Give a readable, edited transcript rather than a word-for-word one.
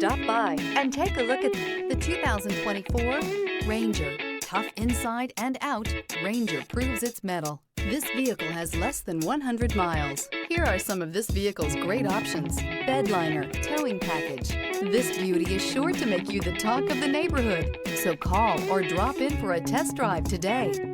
Stop by and take a look at the 2024 Ranger. Tough inside and out, Ranger proves its mettle. This vehicle has less than 100 miles. Here are some of this vehicle's great options: bed liner, towing package. This beauty is sure to make you the talk of the neighborhood. So call or drop in for a test drive today.